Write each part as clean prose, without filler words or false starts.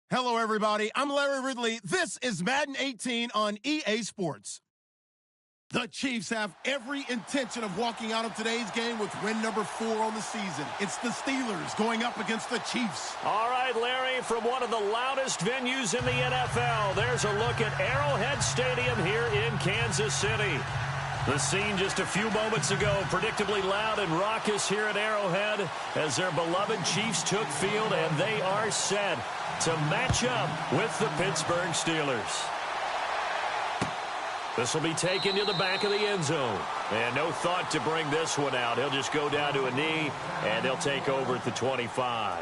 Hello, everybody. I'm Larry Ridley. This is Madden 18 on EA Sports. The Chiefs have every intention of walking out of today's game with win number 4 on the season. It's the Steelers going up against the Chiefs. All right, Larry, from one of the loudest venues in the NFL, there's a look at Arrowhead Stadium here in Kansas City. The scene just a few moments ago, predictably loud and raucous here at Arrowhead as their beloved Chiefs took field, and they are set to match up with the Pittsburgh Steelers. This will be taken to the back of the end zone. And no thought to bring this one out. He'll just go down to a knee, and they'll take over at the 25.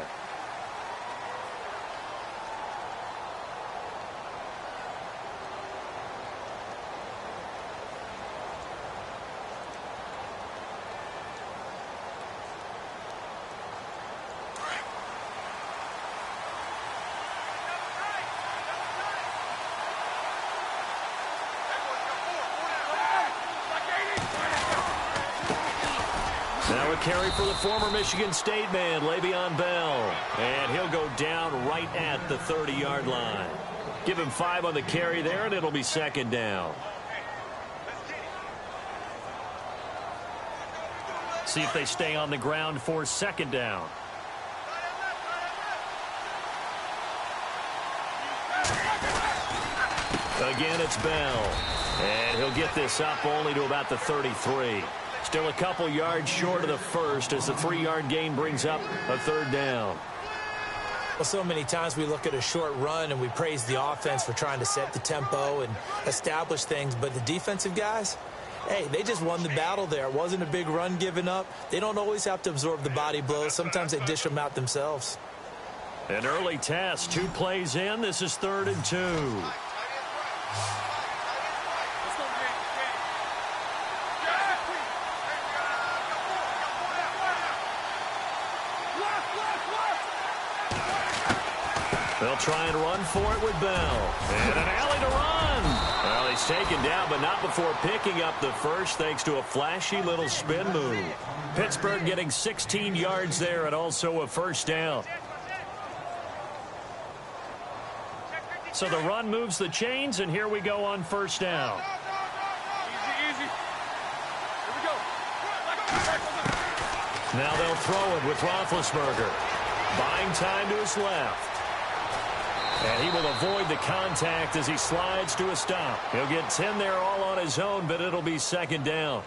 Now a carry for the former Michigan State man, Le'Veon Bell. And he'll go down right at the 30-yard line. Give him 5 on the carry there, and it'll be second down. See if they stay on the ground for second down. Again, it's Bell. And he'll get this up only to about the 33. Still a couple yards short of the first as the 3-yard gain brings up a third down. Well, so many times we look at a short run and we praise the offense for trying to set the tempo and establish things, but the defensive guys, hey, they just won the battle there. It wasn't a big run given up. They don't always have to absorb the body blows. Sometimes they dish them out themselves. An early test, 2 plays in. This is 3rd and 2. They'll try and run for it with Bell. And an alley to run. Well, he's taken down, but not before picking up the first thanks to a flashy little spin move. Pittsburgh getting 16 yards there and also a first down. So the run moves the chains, and here we go on first down. Easy. Here we go. Now they'll throw it with Roethlisberger. Buying time to his left. And he will avoid the contact as he slides to a stop. He'll get 10 there all on his own, but it'll be second down.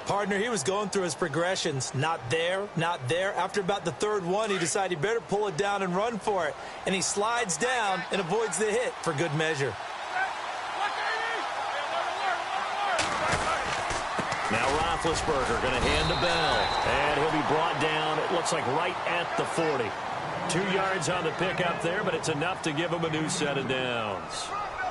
Partner, he was going through his progressions. Not there, not there. After about the 3rd one, he decided he better pull it down and run for it. And he slides down and avoids the hit for good measure. Now Roethlisberger going to hand to Bell. And he'll be brought down, it looks like right at the 40. 2 yards on the pickup there, but it's enough to give him a new set of downs.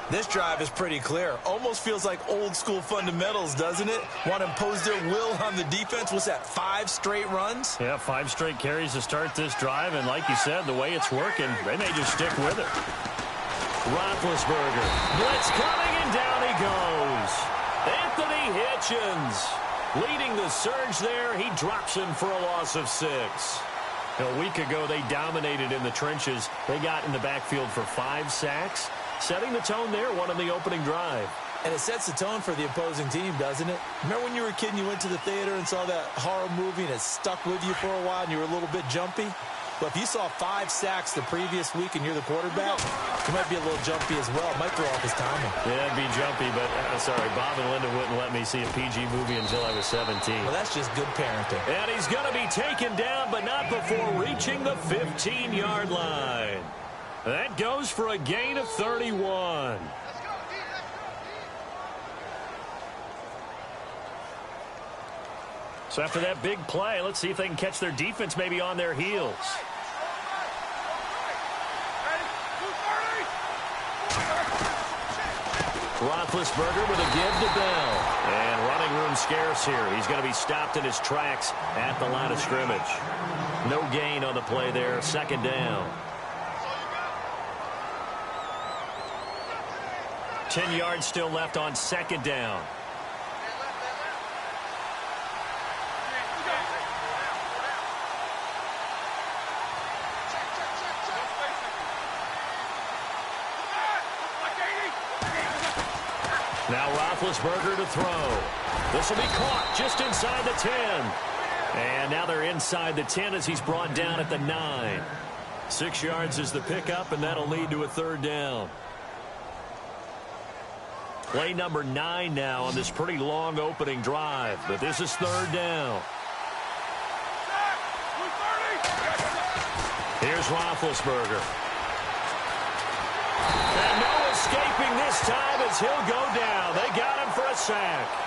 This drive is pretty clear. Almost feels like old school fundamentals, doesn't it? Want to impose their will on the defense. Was that 5 straight runs? Yeah, 5 straight carries to start this drive, and like you said, the way it's working, they may just stick with it. Roethlisberger, blitz coming, and down he goes. Anthony Hitchens leading the surge there. He drops him for a loss of 6. A week ago, they dominated in the trenches. They got in the backfield for 5 sacks, setting the tone there, one on the opening drive. And it sets the tone for the opposing team, doesn't it? Remember when you were a kid and you went to the theater and saw that horror movie and it stuck with you for a while and you were a little bit jumpy? Well, if you saw 5 sacks the previous week and you're the quarterback, you might be a little jumpy as well. It might throw off his timing. Yeah, it'd be jumpy, but sorry, Bob and Linda wouldn't let me see a PG movie until I was 17. Well, that's just good parenting. And he's going to be taken down, but not before reaching the 15-yard line. That goes for a gain of 31. So after that big play, let's see if they can catch their defense maybe on their heels. Roethlisberger with a give to Bell. And running room scarce here. He's going to be stopped in his tracks at the line of scrimmage. No gain on the play there. Second down. 10 yards still left on second down. Now Roethlisberger to throw. This will be caught just inside the 10. And now they're inside the 10 as he's brought down at the 9. 6 yards is the pickup, and that'll lead to a third down. Play number 9 now on this pretty long opening drive, but this is third down. Here's Roethlisberger. And no escaping this time as he'll go down. They got him for a sack.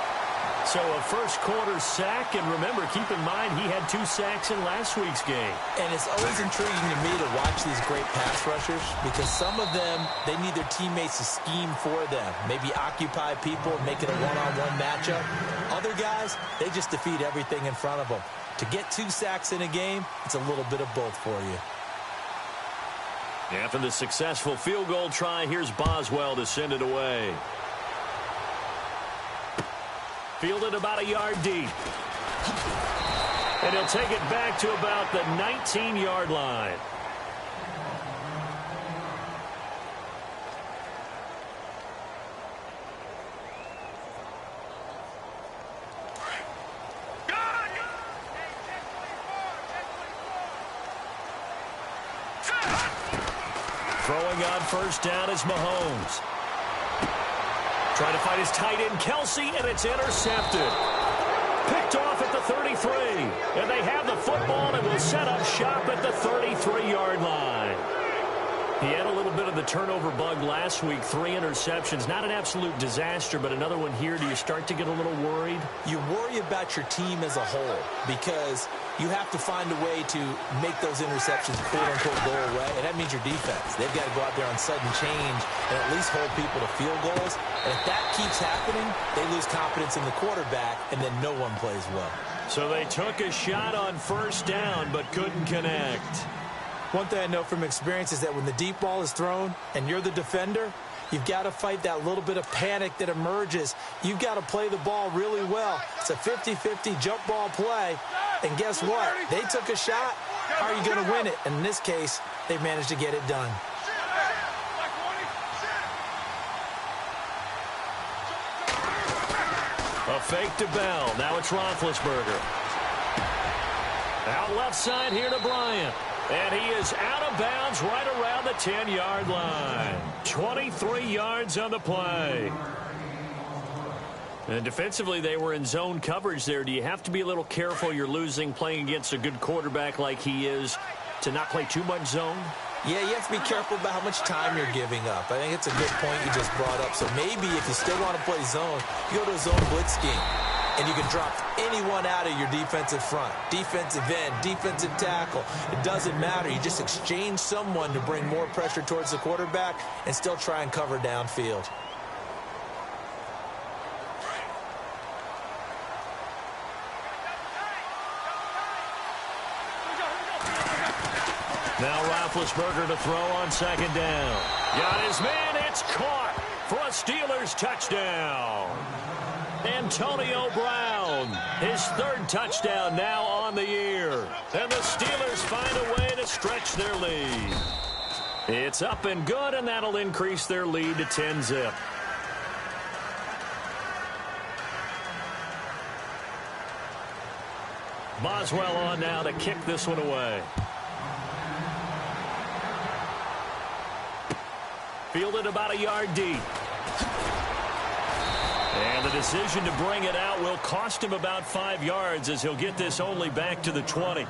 So a first-quarter sack, and remember, keep in mind, he had 2 sacks in last week's game. And it's always intriguing to me to watch these great pass rushers because some of them, they need their teammates to scheme for them, maybe occupy people and make it a one-on-one matchup. Other guys, they just defeat everything in front of them. To get 2 sacks in a game, it's a little bit of both for you. After the successful field goal try, here's Boswell to send it away. Fielded about a yard deep. And he'll take it back to about the 19-yard line. Throwing on first down is Mahomes. Trying to find his tight end, Kelsey, and it's intercepted. Picked off at the 33. And they have the football and will set up shop at the 33-yard line. He had a little bit of the turnover bug last week, 3 interceptions. Not an absolute disaster, but another one here. Do you start to get a little worried? You worry about your team as a whole because you have to find a way to make those interceptions, quote-unquote, go away, and that means your defense. They've got to go out there on sudden change and at least hold people to field goals. And if that keeps happening, they lose confidence in the quarterback, and then no one plays well. So they took a shot on first down but couldn't connect. One thing I know from experience is that when the deep ball is thrown and you're the defender, you've got to fight that little bit of panic that emerges. You've got to play the ball really well. It's a 50-50 jump ball play. And guess what? They took a shot. How are you going to win it? And in this case, they managed to get it done. A fake to Bell. Now it's Roethlisberger. Out left side here to Bryant. And he is out of bounds right around the 10-yard line. 23 yards on the play. And defensively, they were in zone coverage there. Do you have to be a little careful you're losing playing against a good quarterback like he is to not play too much zone? Yeah, you have to be careful about how much time you're giving up. I think it's a good point you just brought up. So maybe if you still want to play zone, you go to a zone blitz scheme. And you can drop anyone out of your defensive front. Defensive end, defensive tackle. It doesn't matter. You just exchange someone to bring more pressure towards the quarterback and still try and cover downfield. Now Roethlisberger to throw on second down. Got his man. It's caught for a Steelers touchdown. Antonio Brown, his 3rd touchdown now on the year. And the Steelers find a way to stretch their lead. It's up and good, and that'll increase their lead to 10-zip. Boswell on now to kick this one away. Fielded about a yard deep. And the decision to bring it out will cost him about 5 yards as he'll get this only back to the 20.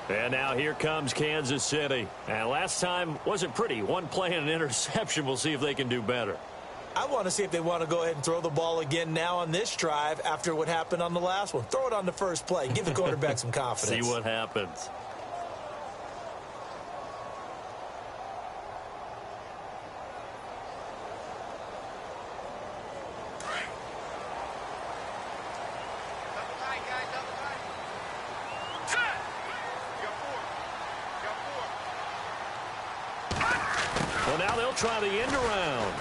And now here comes Kansas City. And last time wasn't pretty. One play and an interception. We'll see if they can do better. I want to see if they want to go ahead and throw the ball again now on this drive after what happened on the last one. Throw it on the first play. Give the quarterback some confidence. See what happens. Well, now they'll try the end around.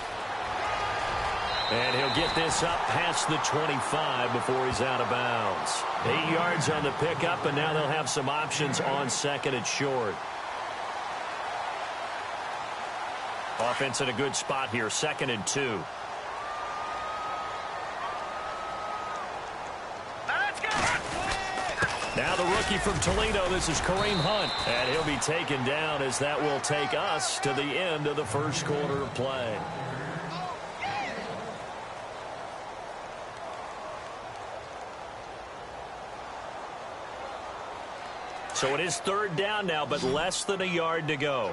And he'll get this up past the 25 before he's out of bounds. 8 yards on the pickup, and now they'll have some options on second and short. Offense in a good spot here, 2nd and 2. Now the rookie from Toledo, this is Kareem Hunt. And he'll be taken down as that will take us to the end of the first quarter of play. So it is third down now, but less than a yard to go.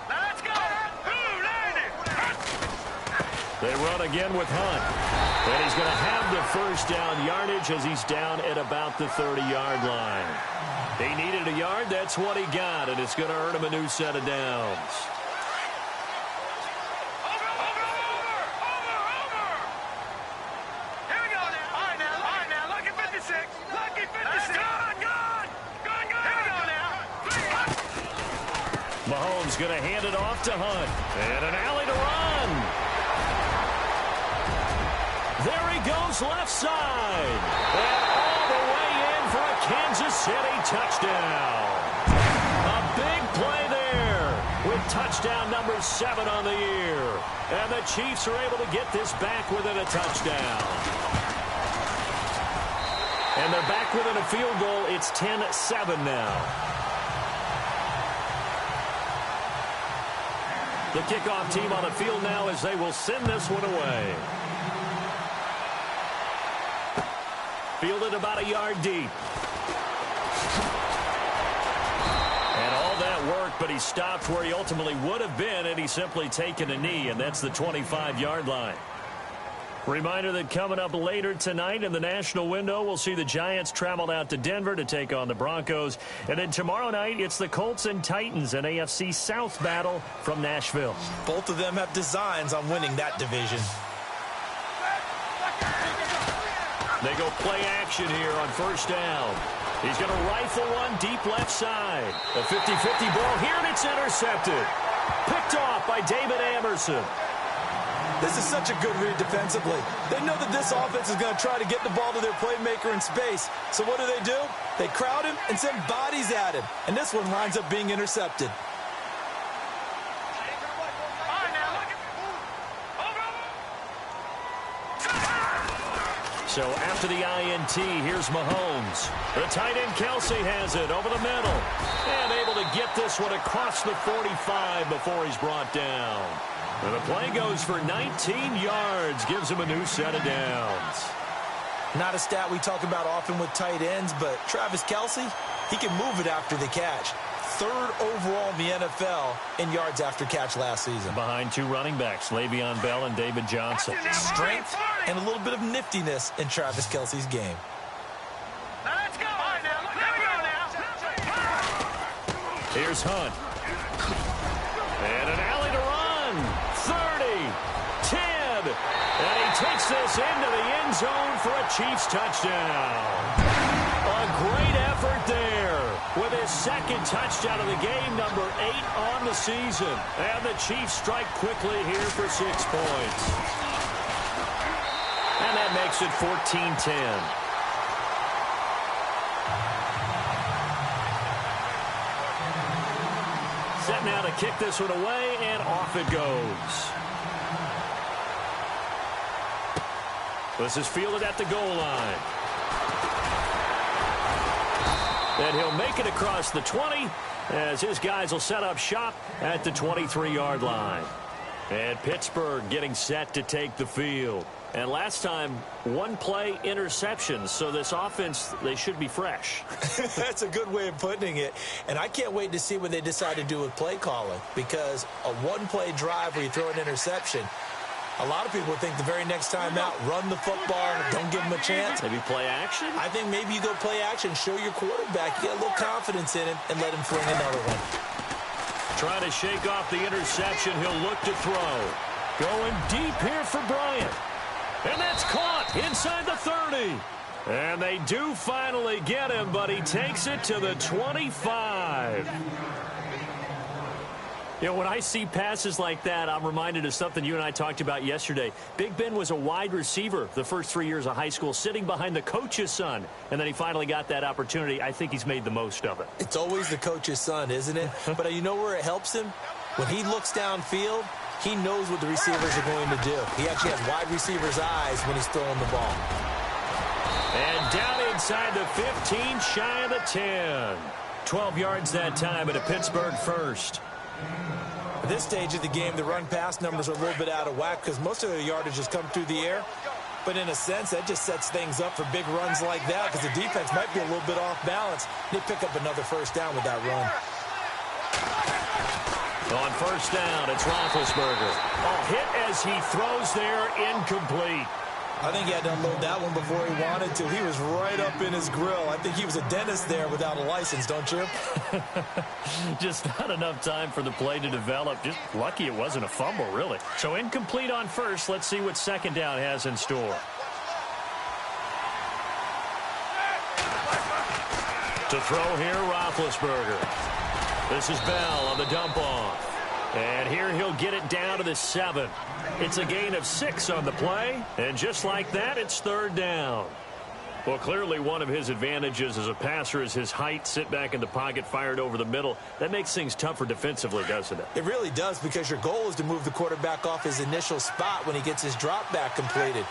Let's go. They run again with Hunt. And he's going to have the first down yardage as he's down at about the 30-yard line. He needed a yard. That's what he got, and it's going to earn him a new set of downs. Mahomes going to hand it off to Hunt. And an alley to run. There he goes left side. And all the way in for a Kansas City touchdown. A big play there with touchdown number 7 on the year. And the Chiefs are able to get this back within a touchdown. And they're back within a field goal. It's 10-7 now. The kickoff team on the field now as they will send this one away. Fielded about a yard deep. And all that work, but he stopped where he ultimately would have been, and he's simply taken a knee, and that's the 25-yard line. Reminder that coming up later tonight in the national window, we'll see the Giants travel out to Denver to take on the Broncos. And then tomorrow night, it's the Colts and Titans, an AFC South battle from Nashville. Both of them have designs on winning that division. They go play action here on first down. He's going to rifle one deep left side. A 50-50 ball here, and it's intercepted. Picked off by David Amerson. This is such a good read defensively. They know that this offense is going to try to get the ball to their playmaker in space. So what do? They crowd him and send bodies at him. And this one winds up being intercepted. So after the INT, here's Mahomes. The tight end Kelsey has it over the middle. And able to get this one across the 45 before he's brought down. And the play goes for 19 yards, gives him a new set of downs. Not a stat we talk about often with tight ends, but Travis Kelsey, he can move it after the catch. 3rd overall in the NFL in yards after catch last season. Behind 2 running backs, Le'Veon Bell and David Johnson. Strength and a little bit of niftiness in Travis Kelsey's game. Let's go. Here's Hunt. And an alley to run. 30, 10, and he takes this into the end zone for a Chiefs touchdown. A great effort there with his 2nd touchdown of the game, number 8 on the season. And the Chiefs strike quickly here for 6 points. And that makes it 14-10. Set now to kick this one away, and off it goes. This is fielded at the goal line. And he'll make it across the 20 as his guys will set up shop at the 23-yard line. And Pittsburgh getting set to take the field. And last time, 1 play interception, so this offense, they should be fresh. That's a good way of putting it. And I can't wait to see what they decide to do with play calling, because a 1-play drive where you throw an interception, a lot of people would think the very next time out, run the football, don't give them a chance. Maybe play action? I think maybe you go play action, show your quarterback, you get a little confidence in him, and let him fling another one. Trying to shake off the interception, he'll look to throw. Going deep here for Bryant. And that's caught inside the 30. And they do finally get him, but he takes it to the 25. You know, when I see passes like that, I'm reminded of something you and I talked about yesterday. Big Ben was a wide receiver the first 3 years of high school, sitting behind the coach's son. And then he finally got that opportunity. I think he's made the most of it. It's always the coach's son, isn't it? But you know where it helps him? When he looks downfield, he knows what the receivers are going to do. He actually has wide receivers' eyes when he's throwing the ball. And down inside the 15, shy of the 10. 12 yards that time at a Pittsburgh first. At this stage of the game, the run-pass numbers are a little bit out of whack because most of the yardage has come through the air. But in a sense, that just sets things up for big runs like that because the defense might be a little bit off balance. They pick up another first down with that run. On first down, it's Roethlisberger. A hit as he throws there, incomplete. I think he had to unload that one before he wanted to. He was right up in his grill. I think he was a dentist there without a license, don't you? Just not enough time for the play to develop. Just lucky it wasn't a fumble, really. So incomplete on first. Let's see what second down has in store. To throw here, Roethlisberger. This is Bell on the dump off. And here he'll get it down to the 7. It's a gain of 6 on the play. And just like that, it's third down. Well, clearly one of his advantages as a passer is his height. Sit back in the pocket, fired over the middle. That makes things tougher defensively, doesn't it? It really does, because your goal is to move the quarterback off his initial spot when he gets his drop back completed.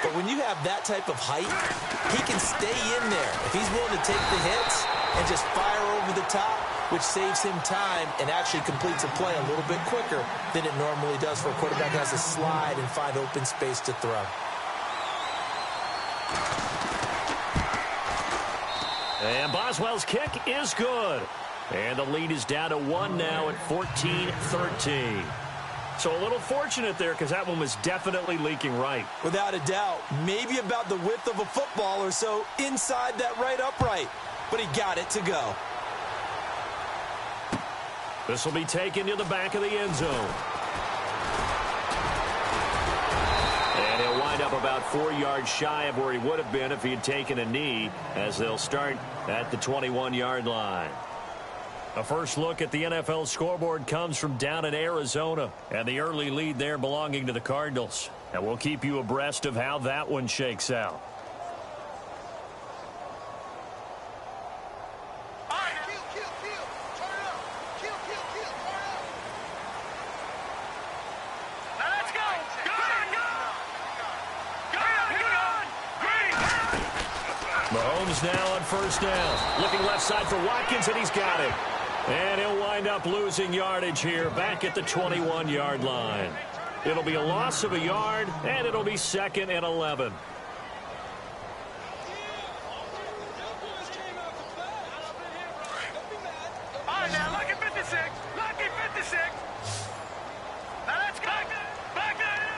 But when you have that type of height, he can stay in there. If he's willing to take the hits and just fire over the top, which saves him time and actually completes a play a little bit quicker than it normally does for a quarterback who has to slide and find open space to throw. And Boswell's kick is good. And the lead is down to 1 now at 14-13. So a little fortunate there because that one was definitely leaking right. Without a doubt. Maybe about the width of a football or so inside that right upright. But he got it to go. This will be taken to the back of the end zone. And he'll wind up about 4 yards shy of where he would have been if he had taken a knee, as they'll start at the 21-yard line. A first look at the NFL scoreboard comes from down in Arizona, and the early lead there belonging to the Cardinals. And we'll keep you abreast of how that one shakes out. Mahomes now on first down. Looking left side for Watkins, and he's got it. And he'll wind up losing yardage here back at the 21-yard line. It'll be a loss of a yard, and it'll be 2nd and 11. All right, now, lucky 56. Lucky 56. Now, let's go. Back there.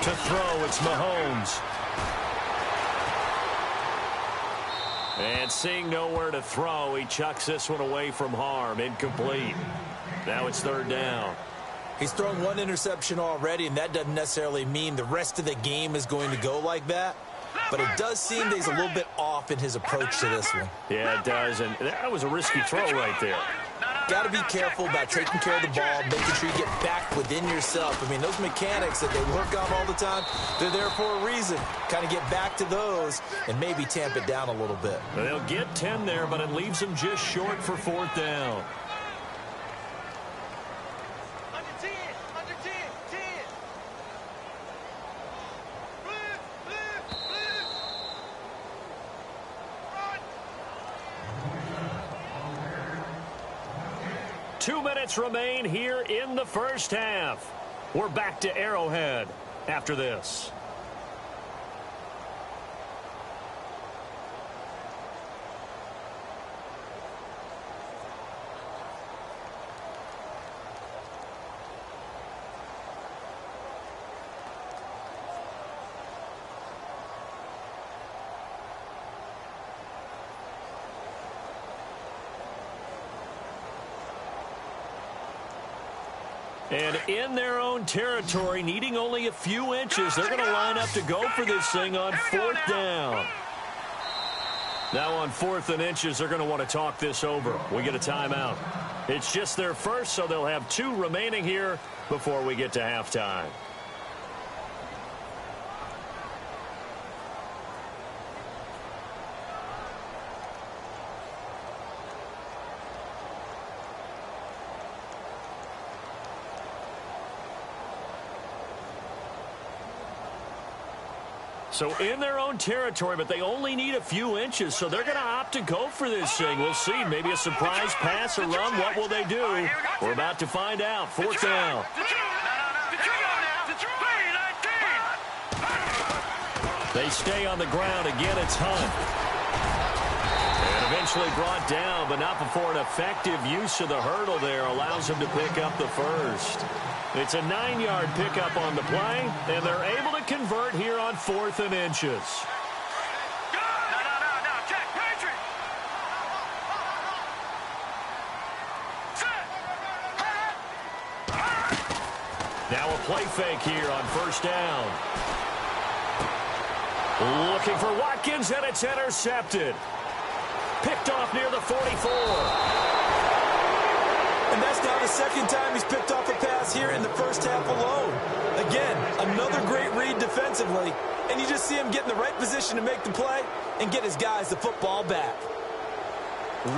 To throw, it's Mahomes. And seeing nowhere to throw, he chucks this one away from harm. Incomplete. Now it's third down. He's thrown one interception already, and that doesn't necessarily mean the rest of the game is going to go like that. But it does seem that he's a little bit off in his approach to this one. Yeah, it does. And that was a risky throw right there. Got to be careful about taking care of the ball, making sure you get back within yourself. I mean, those mechanics that they work on all the time, they're there for a reason. Kind of get back to those and maybe tamp it down a little bit. They'll get 10 there, but it leaves them just short for fourth down. Under 10. Under 10. 10. Blue. Blue. Blue. Run. 2 minutes remain here in the first half. We're back to Arrowhead after this. And in their own territory, needing only a few inches, they're going to line up to go for this thing on fourth down. Now on 4th and inches, they're going to want to talk this over. We get a timeout. It's just their first, so they'll have 2 remaining here before we get to halftime. So in their own territory, but they only need a few inches, so they're going to opt to go for this thing. We'll see. Maybe a surprise pass or run. What will they do? We're about to find out. Fourth down. They stay on the ground. Again, it's Hunt. And eventually brought down, but not before an effective use of the hurdle there allows him to pick up the first. It's a 9-yard pickup on the play, and they're able to convert here on 4th and inches. Now a play fake here on first down. Looking for Watkins, and it's intercepted. Picked off near the 44. And that's now the second time he's picked off a pass here in the first half alone. Again, another great read defensively, and you just see him get in the right position to make the play and get his guys the football back.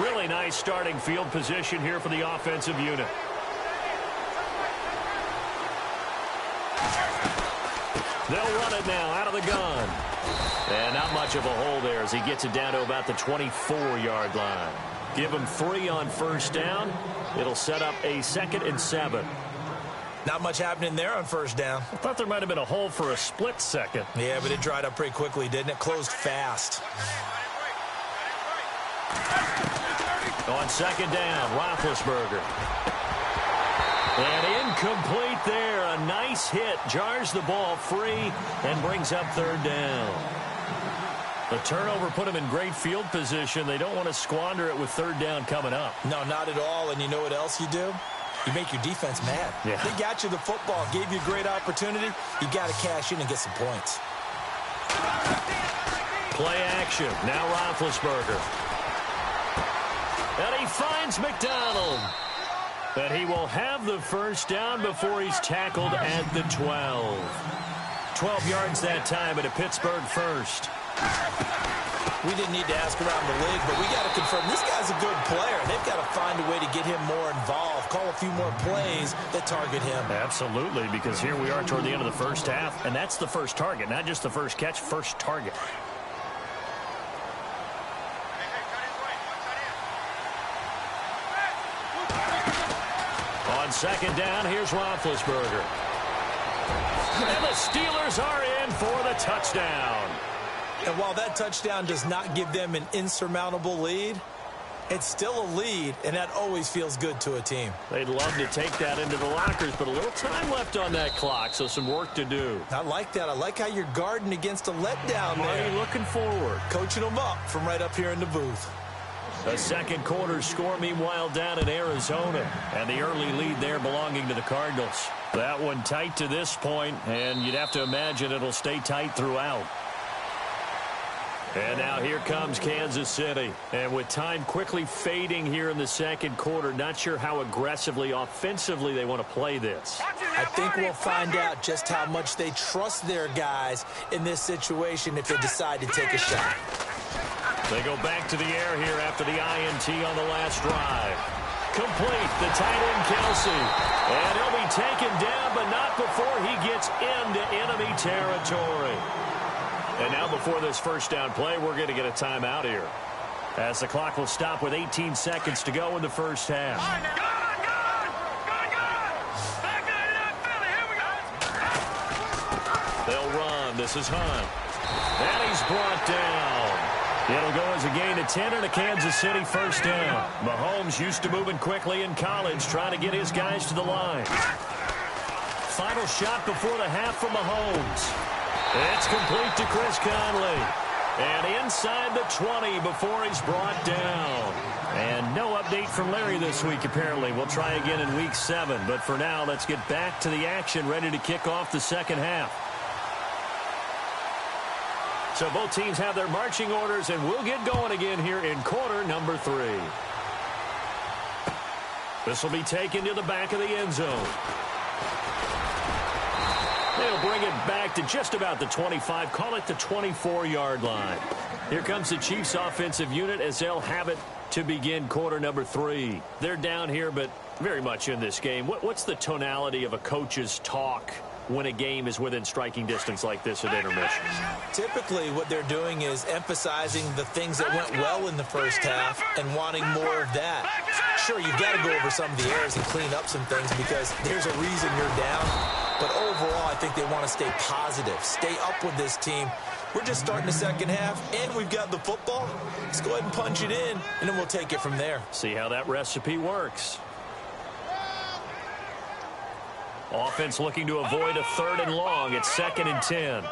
Really nice starting field position here for the offensive unit. They'll run it now out of the gun. And not much of a hole there as he gets it down to about the 24-yard line. Give him 3 on first down. It'll set up a 2nd and 7. Not much happening there on first down. I thought there might have been a hole for a split second. Yeah, but it dried up pretty quickly, didn't it? Closed fast. On second down, Roethlisberger. And incomplete there. A nice hit. Jars the ball free and brings up 3rd down. The turnover put them in great field position. They don't want to squander it with 3rd down coming up. No, not at all. And you know what else you do? You make your defense mad. Yeah. They got you the football, gave you a great opportunity. You got to cash in and get some points. Play action. Now Roethlisberger. And he finds McDonald. But he will have the first down before he's tackled at the 12. 12 yards that time at a Pittsburgh first. We didn't need to ask around the league, but we got to confirm this guy's a good player. They've got to find a way to get him more involved, call a few more plays that target him. Absolutely, because here we are toward the end of the first half, and that's the first target, not just the first catch, first target. On second down, here's Roethlisberger. And the Steelers are in for the touchdown. And while that touchdown does not give them an insurmountable lead, it's still a lead, and that always feels good to a team. They'd love to take that into the lockers, but a little time left on that clock, so some work to do. I like that. I like how you're guarding against a letdown there. Marty looking forward. Coaching them up from right up here in the booth. The second quarter score, meanwhile, down in Arizona. And the early lead there belonging to the Cardinals. That one tight to this point, and you'd have to imagine it'll stay tight throughout. And now here comes Kansas City. And with time quickly fading here in the second quarter, not sure how aggressively, offensively they want to play this. I think we'll find out just how much they trust their guys in this situation if they decide to take a shot. They go back to the air here after the INT on the last drive. Complete, the tight end Kelsey. And he'll be taken down, but not before he gets into enemy territory. And now before this first down play, we're going to get a timeout here, as the clock will stop with 18 seconds to go in the first half. They'll run. This is Hunt. And he's brought down. It'll go as a gain of 10 and a Kansas City first down. Mahomes used to moving quickly in college, trying to get his guys to the line. Final shot before the half from Mahomes. It's complete to Chris Conley. And inside the 20 before he's brought down. And no update from Larry this week, apparently. We'll try again in Week 7. But for now, let's get back to the action, ready to kick off the second half. So both teams have their marching orders, and we'll get going again here in quarter number 3. This will be taken to the back of the end zone. They'll bring it back to just about the 25, call it the 24-yard line. Here comes the Chiefs offensive unit as they'll have it to begin quarter number 3. They're down here, but very much in this game. What's the tonality of a coach's talk when a game is within striking distance like this at intermission? Typically, what they're doing is emphasizing the things that went well in the first half and wanting more of that. Sure, you've got to go over some of the errors and clean up some things because there's a reason you're down. But overall, I think they want to stay positive, stay up with this team. We're just starting the second half, and we've got the football. Let's go ahead and punch it in, and then we'll take it from there. See how that recipe works. Offense looking to avoid a 3rd and long. It's 2nd and 10.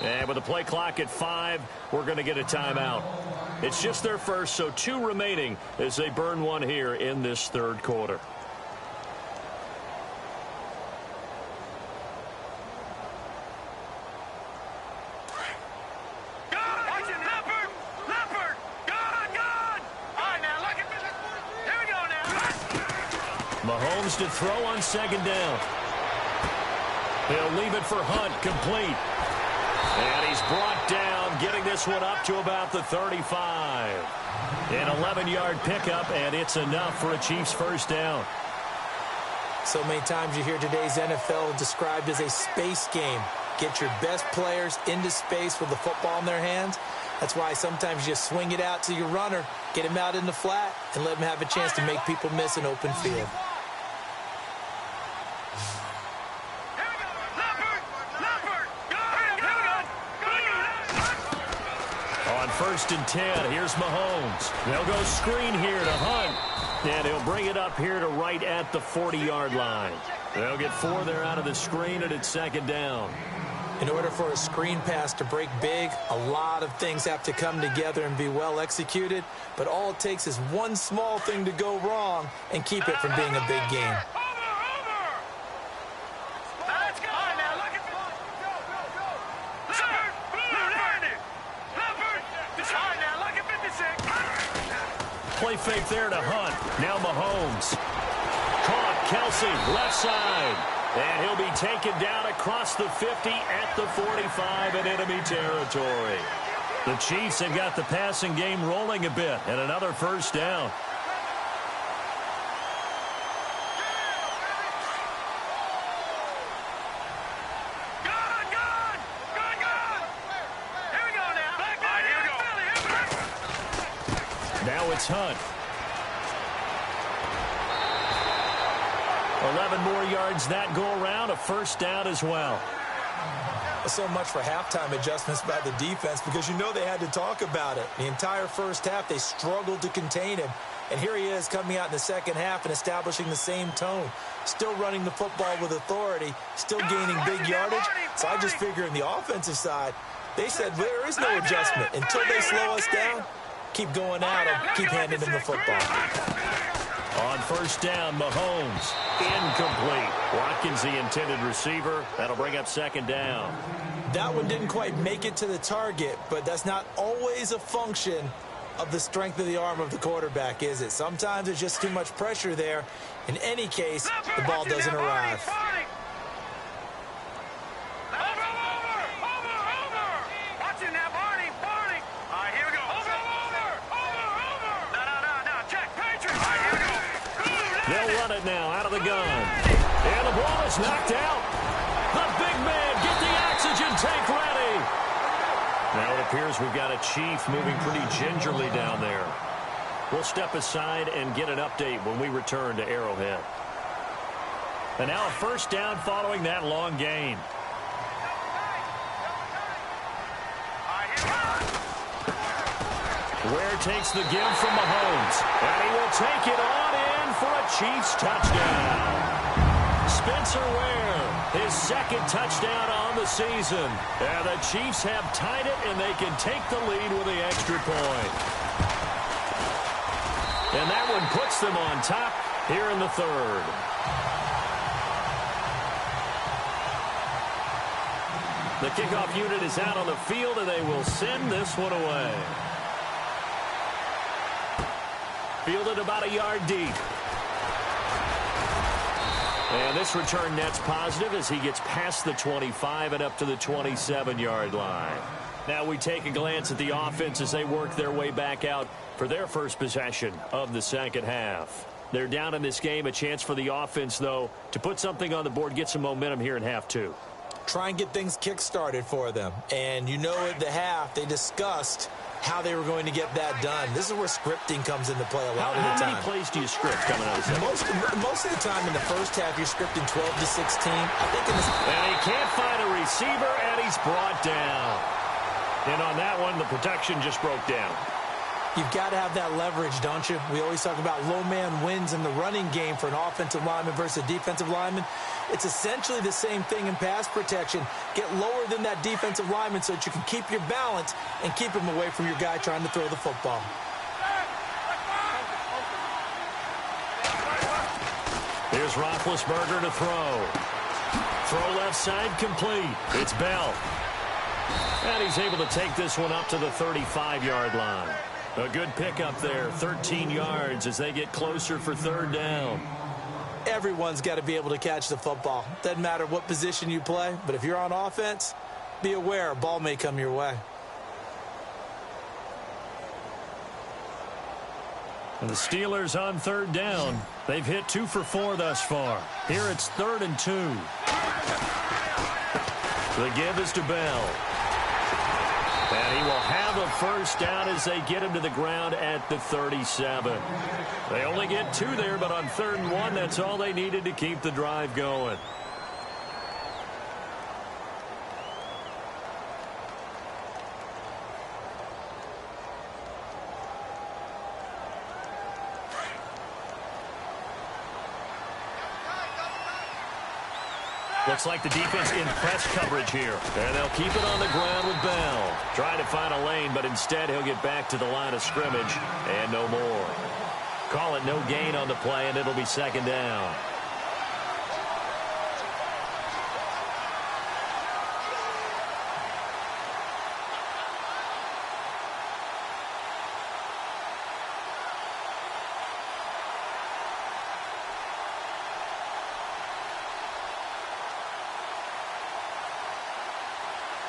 And with the play clock at 5, we're going to get a timeout. It's just their first, so 2 remaining as they burn one here in this 3rd quarter. Mahomes to throw on 2nd down. He'll leave it for Hunt, complete. And he's brought down, getting this one up to about the 35. An 11-yard pickup, and it's enough for a Chiefs first down. So many times you hear today's NFL described as a space game. Get your best players into space with the football in their hands. That's why sometimes you just swing it out to your runner, get him out in the flat, and let him have a chance to make people miss an open field. On 1st and 10, here's Mahomes. They'll go screen here to Hunt. And he'll bring it up here to right at the 40-yard line. They'll get 4 there out of the screen, and it's 2nd down. In order for a screen pass to break big, a lot of things have to come together and be well executed. But all it takes is one small thing to go wrong and keep it from being a big game. Play fake there to Hunt. Now Mahomes. Caught Kelsey, left side. And he'll be taken down across the 50 at the 45 in enemy territory. The Chiefs have got the passing game rolling a bit, and another first down. Now it's Hunt. 11 more yards that go around, a first down as well. So much for halftime adjustments by the defense because you know they had to talk about it. The entire first half, they struggled to contain him. And here he is coming out in the second half and establishing the same tone. Still running the football with authority, still gaining big yardage. So I just figure in the offensive side, they said there is no adjustment. Until they slow us down, keep going at them, keep handing them the football. On first down, Mahomes, incomplete. Watkins, the intended receiver. That'll bring up 2nd down. That one didn't quite make it to the target, but that's not always a function of the strength of the arm of the quarterback, is it? Sometimes there's just too much pressure there. In any case, the ball doesn't arrive. They'll run it now out of the gun. And the ball is knocked out. The big man, get the oxygen tank ready. Now it appears we've got a Chief moving pretty gingerly down there. We'll step aside and get an update when we return to Arrowhead. And now a first down following that long gain. Ware takes the give from Mahomes. And he will take it on in for a Chiefs touchdown. Spencer Ware, his 2nd touchdown on the season. And the Chiefs have tied it, and they can take the lead with the extra point. And that one puts them on top here in the 3rd. The kickoff unit is out on the field, and they will send this one away. Fielded about a yard deep. And this return net's positive as he gets past the 25 and up to the 27-yard line. Now we take a glance at the offense as they work their way back out for their first possession of the second half. They're down in this game. A chance for the offense, though, to put something on the board, get some momentum here in half two. Try and get things kick-started for them. And you know at the half, they discussed how they were going to get that done. This is where scripting comes into play a lot of the time. How many plays do you script coming out of the second? Most of the time in the first half, you're scripting 12 to 16. I think in this... And he can't find a receiver, and he's brought down. And on that one, the protection just broke down. You've got to have that leverage, don't you? We always talk about low man wins in the running game for an offensive lineman versus a defensive lineman. It's essentially the same thing in pass protection. Get lower than that defensive lineman so that you can keep your balance and keep him away from your guy trying to throw the football. Here's Roethlisberger to throw. Throw left side complete. It's Bell. And he's able to take this one up to the 35-yard line. A good pickup there, 13 yards as they get closer for third down. Everyone's got to be able to catch the football. Doesn't matter what position you play, but if you're on offense, be aware a ball may come your way. And the Steelers on third down. They've hit 2 for 4 thus far. Here it's 3rd and 2. The give is to Bell. And he will have a first down as they get him to the ground at the 37. They only get 2 there, but on 3rd and 1, that's all they needed to keep the drive going. Looks like the defense in press coverage here. And they'll keep it on the ground with Bell. Trying to find a lane, but instead he'll get back to the line of scrimmage and no more. Call it no gain on the play, and it'll be 2nd down.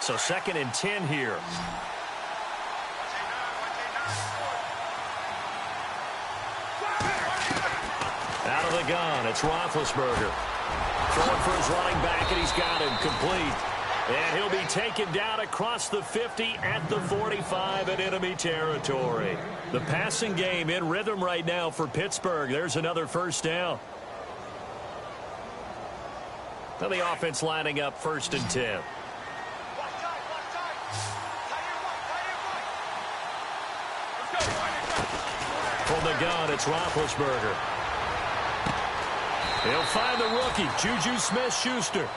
So 2nd and 10 here. Out of the gun, it's Roethlisberger. Throwing for his running back, and he's got him complete. And he'll be taken down across the 50 at the 45 in enemy territory. The passing game in rhythm right now for Pittsburgh. There's another first down. Now the offense lining up 1st and 10. From the gun, it's Roethlisberger. He'll find the rookie, Juju Smith-Schuster.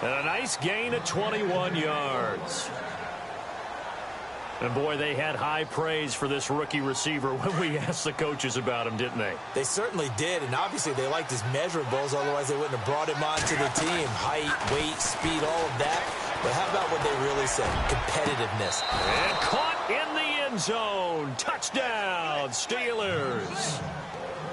And a nice gain of 21 yards. And, boy, they had high praise for this rookie receiver when we asked the coaches about him, didn't they? They certainly did, and obviously they liked his measurables. Otherwise, they wouldn't have brought him onto the team. Height, weight, speed, all of that. But how about what they really said? Competitiveness. And caught in the end zone. Touchdown, Steelers.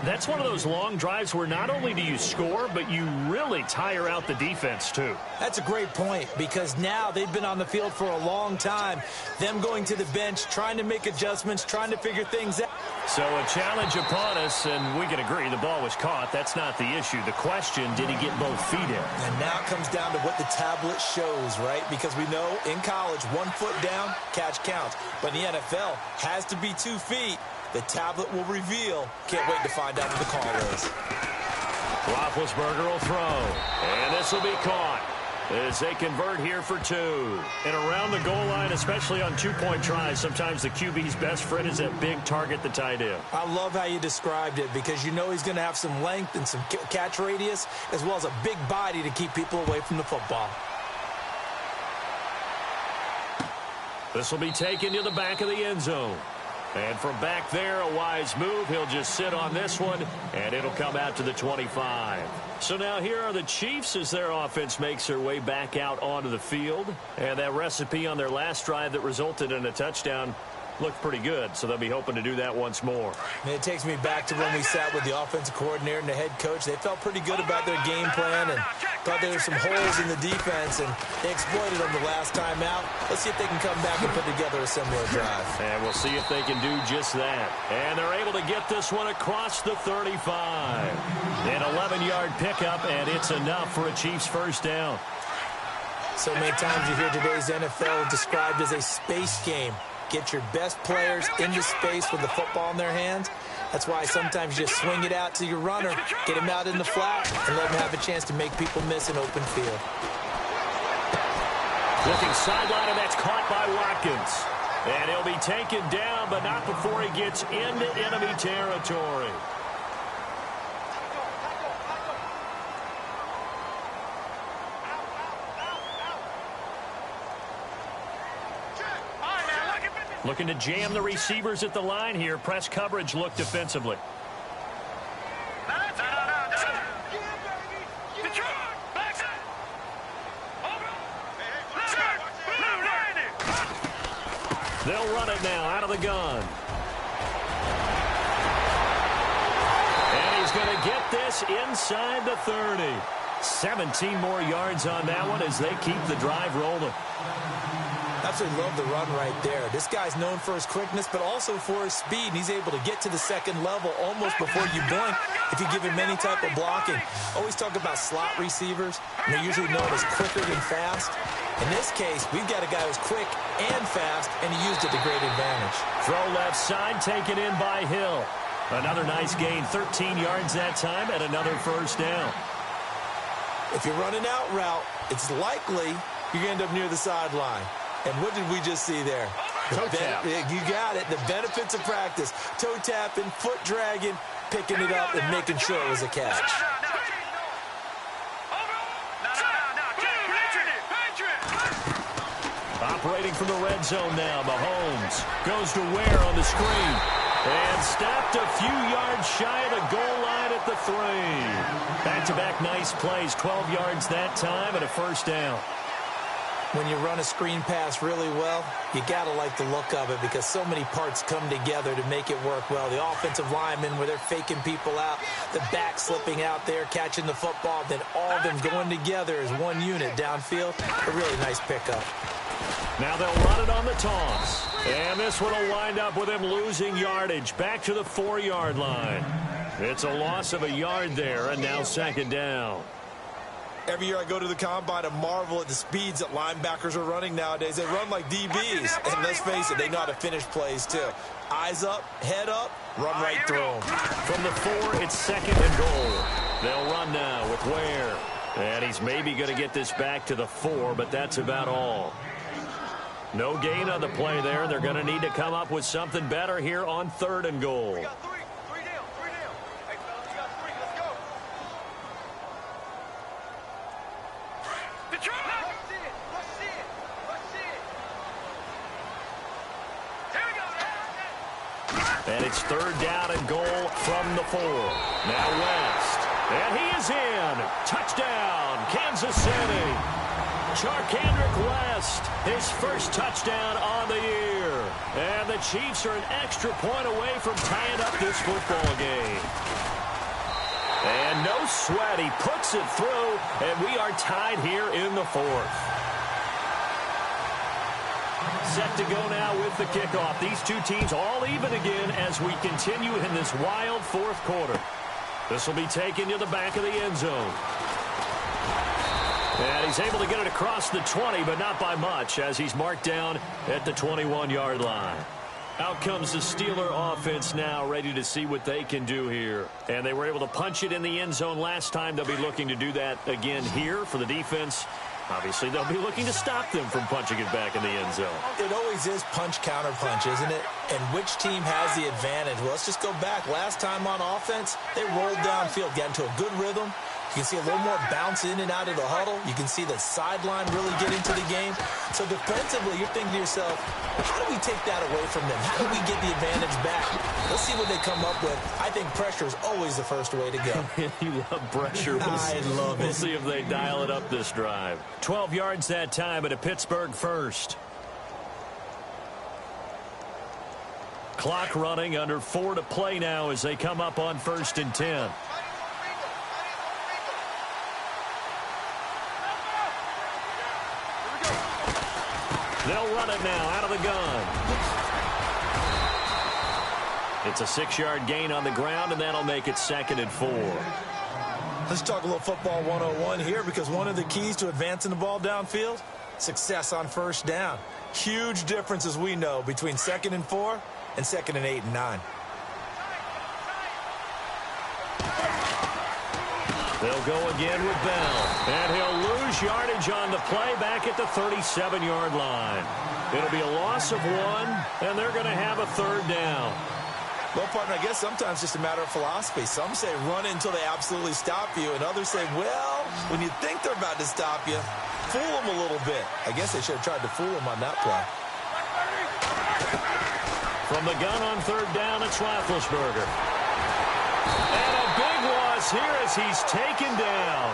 That's one of those long drives where not only do you score, but you really tire out the defense, too. That's a great point, because now they've been on the field for a long time. Them going to the bench, trying to make adjustments, trying to figure things out. So a challenge upon us, and we can agree the ball was caught. That's not the issue. The question, did he get both feet in? And now it comes down to what the tablet shows, right? Because we know in college, 1 foot down, catch counts. But in the NFL, has to be 2 feet. The tablet will reveal. Can't wait to find out what the call is. Roethlisberger will throw. And this will be caught as they convert here for 2. And around the goal line, especially on 2-point tries, sometimes the QB's best friend is that big target, the tight end. I love how you described it, because you know he's going to have some length and some catch radius, as well as a big body to keep people away from the football. This will be taken to the back of the end zone. And from back there, a wise move. He'll just sit on this one, and it'll come out to the 25. So now here are the Chiefs as their offense makes their way back out onto the field. And that recipe on their last drive that resulted in a touchdown looked pretty good, so they'll be hoping to do that once more. And it takes me back to when we sat with the offensive coordinator and the head coach. They felt pretty good about their game plan and thought there were some holes in the defense, and they exploited them the last time out. Let's see if they can come back and put together a similar drive. And we'll see if they can do just that. And they're able to get this one across the 35. An 11-yard pickup, and it's enough for a Chiefs first down. So many times you hear today's NFL described as a space game. Get your best players into space with the football in their hands. That's why sometimes you just swing it out to your runner, get him out in the flat, and let him have a chance to make people miss an open field. Looking sideline, and that's caught by Watkins. And he'll be taken down, but not before he gets into enemy territory. Looking to jam the receivers at the line here. Press coverage look defensively. They'll run it now out of the gun. And he's going to get this inside the 30. 17 more yards on that one as they keep the drive rolling. Absolutely love the run right there. This guy's known for his quickness, but also for his speed. And he's able to get to the second level almost before you blink if you give him any type of blocking. Always talk about slot receivers, and they're usually known as quicker than fast. In this case, we've got a guy who's quick and fast, and he used it to great advantage. Throw left side, taken in by Hill. Another nice gain, 13 yards that time, and another first down. If you run an out route, it's likely you're going to end up near the sideline. And what did we just see there? Toe tap. You got it. The benefits of practice. Toe tapping, foot dragging, picking it up, and making sure it was a catch. Operating from the red zone now, Mahomes goes to Ware on the screen. And stopped a few yards shy of the goal line at the 3. Back-to-back nice plays, 12 yards that time, and a first down. When you run a screen pass really well, you got to like the look of it because so many parts come together to make it work well. The offensive linemen where they're faking people out, the back slipping out there, catching the football, then all of them going together as one unit downfield. A really nice pickup. Now they'll run it on the toss. And this one will wind up with him losing yardage back to the 4-yard line. It's a loss of a yard there, and now second down. Every year I go to the combine and marvel at the speeds that linebackers are running nowadays. They run like DBs. And let's face it, they know how to finish plays too. Eyes up, head up, run right through them. From the 4, it's second and goal. They'll run now with Ware. And he's maybe going to get this back to the 4, but that's about all. No gain on the play there. They're going to need to come up with something better here on 3rd and goal. And it's 3rd down and goal from the 4. Now West. And he is in. Touchdown, Kansas City. Charkandrick West, his first touchdown on the year. And the Chiefs are an extra point away from tying up this football game. And no sweat, he puts it through, and we are tied here in the 4th. Set to go now with the kickoff. These two teams all even again as we continue in this wild 4th quarter. This will be taken to the back of the end zone. And he's able to get it across the 20, but not by much as he's marked down at the 21-yard line. Out comes the Steeler offense now, ready to see what they can do here. And they were able to punch it in the end zone last time. They'll be looking to do that again here for the defense. Obviously, they'll be looking to stop them from punching it back in the end zone. It always is punch-counter-punch, isn't it? And which team has the advantage? Well, let's just go back. Last time on offense, they rolled downfield, got into a good rhythm. You can see a little more bounce in and out of the huddle. You can see the sideline really get into the game. So defensively, you're thinking to yourself, how do we take that away from them? How do we get the advantage back? Let's see what they come up with. I think pressure is always the first way to go. You love pressure. I love it. We'll see if they dial it up this drive. 12 yards that time at a Pittsburgh first. Clock running, under 4 to play now as they come up on 1st and 10. They'll run it now out of the gun. It's a 6-yard gain on the ground, and that'll make it 2nd and 4. Let's talk a little football 101 here, because one of the keys to advancing the ball downfield, success on 1st down. Huge difference, as we know, between 2nd and 4 and 2nd and 8 and 9. They'll go again with Bell, and he'll lose yardage on the play back at the 37-yard line. It'll be a loss of 1, and they're going to have a 3rd down. Well, partner, I guess sometimes it's just a matter of philosophy. Some say run it until they absolutely stop you, and others say, well, when you think they're about to stop you, fool them a little bit. I guess they should have tried to fool them on that play. From the gun on 3rd down, it's Roethlisberger. And a big loss here as he's taken down.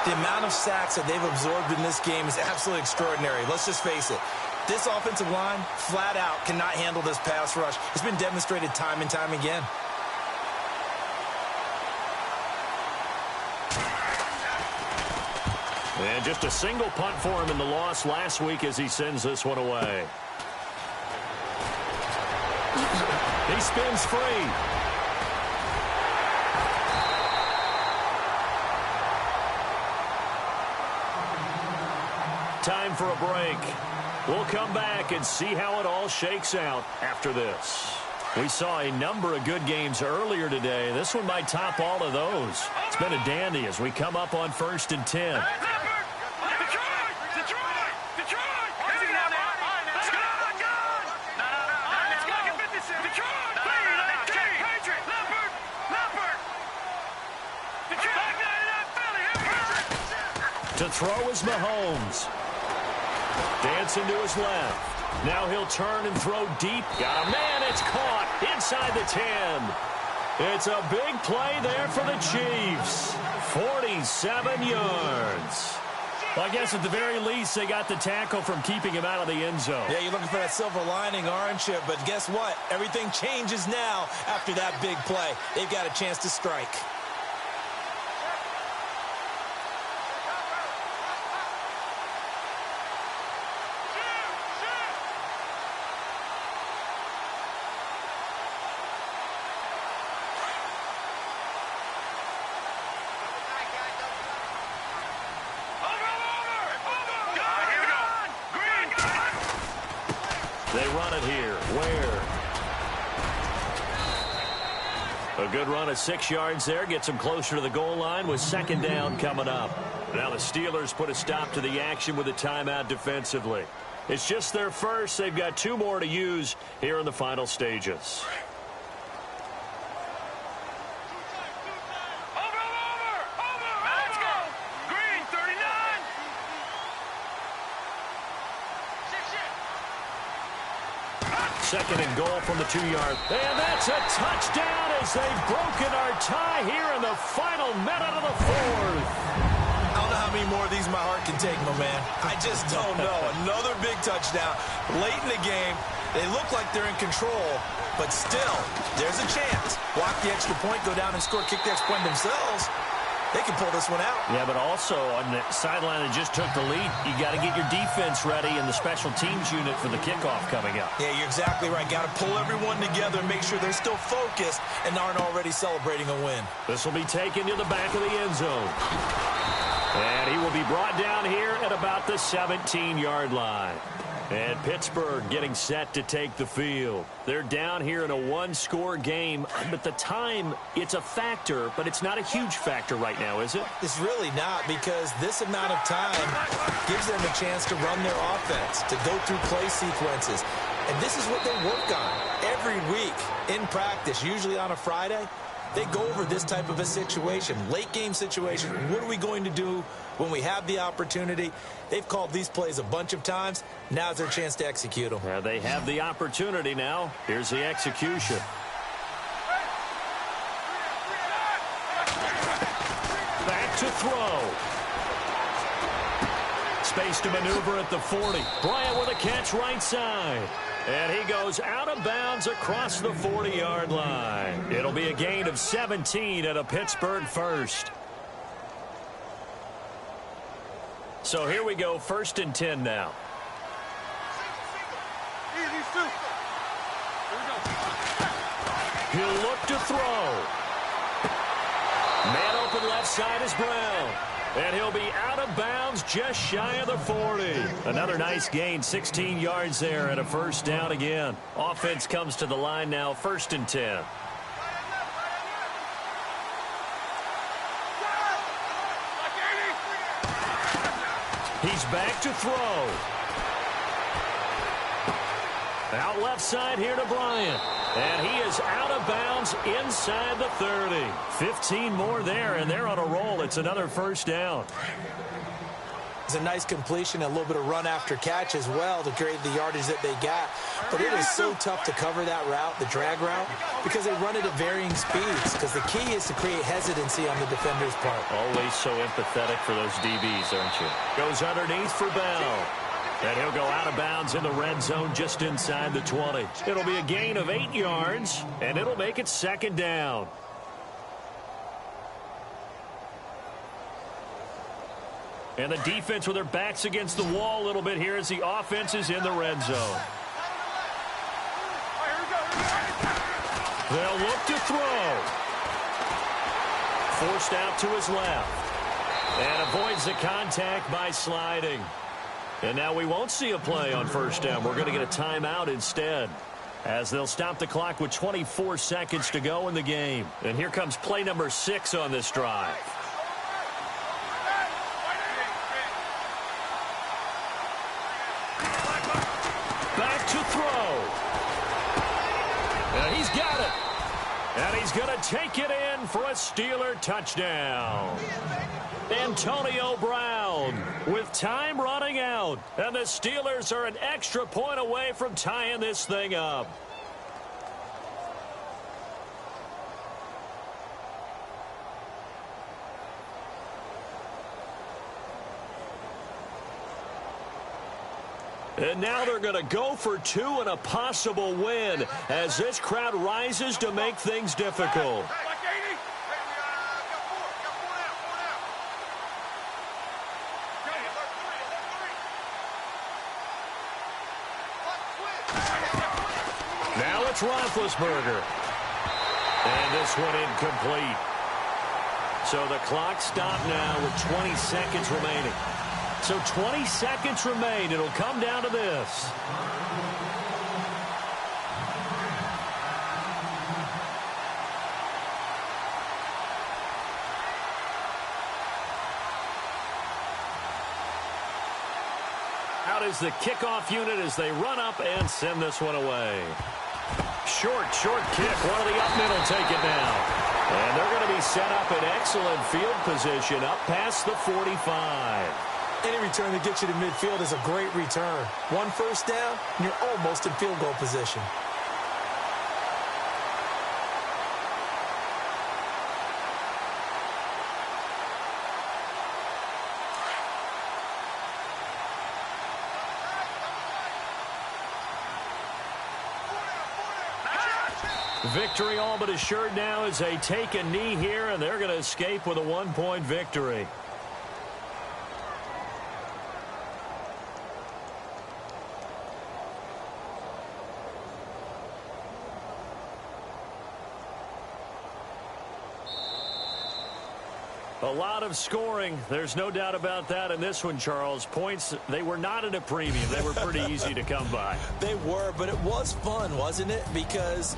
The amount of sacks that they've absorbed in this game is absolutely extraordinary. Let's just face it. This offensive line, flat out, cannot handle this pass rush. It's been demonstrated time and time again. And just a single punt for him in the loss last week as he sends this one away. He spins free. Time for a break. We'll come back and see how it all shakes out after this. We saw a number of good games earlier today. This one might top all of those. It's been a dandy as we come up on 1st and 10. To throw is Mahomes. Dancing to his left. Now he'll turn and throw deep. Got a man. It's caught inside the 10. It's a big play there for the Chiefs. 47 yards. Well, I guess at the very least, they got the tackle from keeping him out of the end zone. Yeah, you're looking for that silver lining, aren't you? But guess what? Everything changes now after that big play. They've got a chance to strike. They run it here. Where? A good run of 6 yards there. Gets them closer to the goal line with 2nd down coming up. Now the Steelers put a stop to the action with a timeout defensively. It's just their first. They've got 2 more to use here in the final stages. Second and goal from the 2-yard. And that's a touchdown as they've broken our tie here in the final minute of the 4th. I don't know how many more of these my heart can take, my man. I just don't know. Another big touchdown late in the game. They look like they're in control, but still, there's a chance. Block the extra point, go down and score, kick the extra point themselves. They can pull this one out. Yeah, but also on the sideline that just took the lead, you got to get your defense ready and the special teams unit for the kickoff coming up. Yeah, you're exactly right. Got to pull everyone together and make sure they're still focused and aren't already celebrating a win. This will be taken to the back of the end zone. And he will be brought down here at about the 17-yard line. And Pittsburgh getting set to take the field. They're down here in a 1-score game, but the time, it's a factor, but it's not a huge factor right now, is it? It's really not, because this amount of time gives them a chance to run their offense, to go through play sequences. And this is what they work on every week in practice, usually on a Friday. They go over this type of a situation, late game situation. What are we going to do when we have the opportunity? They've called these plays a bunch of times. Now's their chance to execute them. Yeah, they have the opportunity now. Here's the execution. Back to throw. space to maneuver at the 40. Bryant with a catch right side. And he goes out of bounds across the 40-yard line. It'll be a gain of 17 and a Pittsburgh first. So here we go, 1st and 10 now. He'll look to throw. Man open left side is Brown. And he'll be out of bounds just shy of the 40. Another nice gain, 16 yards there and a first down again. Offense comes to the line now, 1st and 10. He's back to throw. Out left side here to Bryant. And he is out of bounds inside the 30. 15 more there, and they're on a roll. It's another first down. It's a nice completion, a little bit of run after catch as well to create the yardage that they got. But it is so tough to cover that route, the drag route, because they run it at varying speeds. Because the key is to create hesitancy on the defender's part. Always so empathetic for those DBs, aren't you? Goes underneath for Bell. And he'll go out of bounds in the red zone just inside the 20. It'll be a gain of 8 yards, and it'll make it 2nd down. And the defense with their backs against the wall a little bit here as the offense is in the red zone. They'll look to throw. Forced out to his left. And avoids the contact by sliding. And now we won't see a play on 1st down. We're going to get a timeout instead, as they'll stop the clock with 24 seconds to go in the game. And here comes play number 6 on this drive. Back to throw. And he's got it. And he's going to take it in for a Steeler touchdown. Antonio Brown with time running out. And the Steelers are an extra point away from tying this thing up. And now they're going to go for 2 and a possible win as this crowd rises to make things difficult. Now it's Roethlisberger. And this one incomplete. So the clock stopped now with 20 seconds remaining. So 20 seconds remain. It'll come down to this. Out is the kickoff unit as they run up and send this one away. Short kick. One of the up middle take it down. And they're going to be set up in excellent field position up past the 45. Any return that gets you to midfield is a great return. 1 first down, and you're almost in field goal position. Victory all but assured now as they take a knee here, and they're going to escape with a 1-point victory. A lot of scoring. There's no doubt about that in this one, Charles. Points, they were not at a premium. They were pretty easy to come by. They were, but it was fun, wasn't it? Because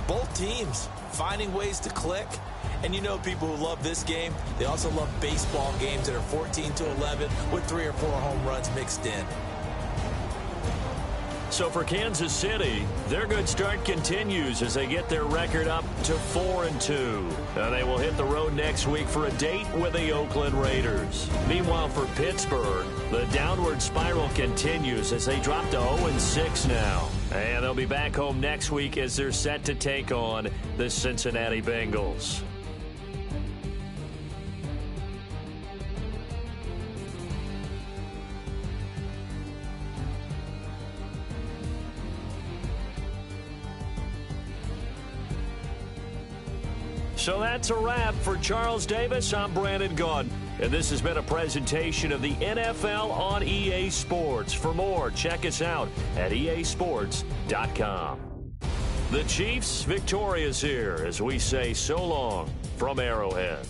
both teams finding ways to click. And you know people who love this game, they also love baseball games that are 14-11 with 3 or 4 home runs mixed in. So for Kansas City, their good start continues as they get their record up to 4-2. And they will hit the road next week for a date with the Oakland Raiders. Meanwhile, for Pittsburgh, the downward spiral continues as they drop to 0-6 now. And they'll be back home next week as they're set to take on the Cincinnati Bengals. So that's a wrap. For Charles Davis, I'm Brandon Gaudin. And this has been a presentation of the NFL on EA Sports. For more, check us out at easports.com. The Chiefs victorious here as we say so long from Arrowhead.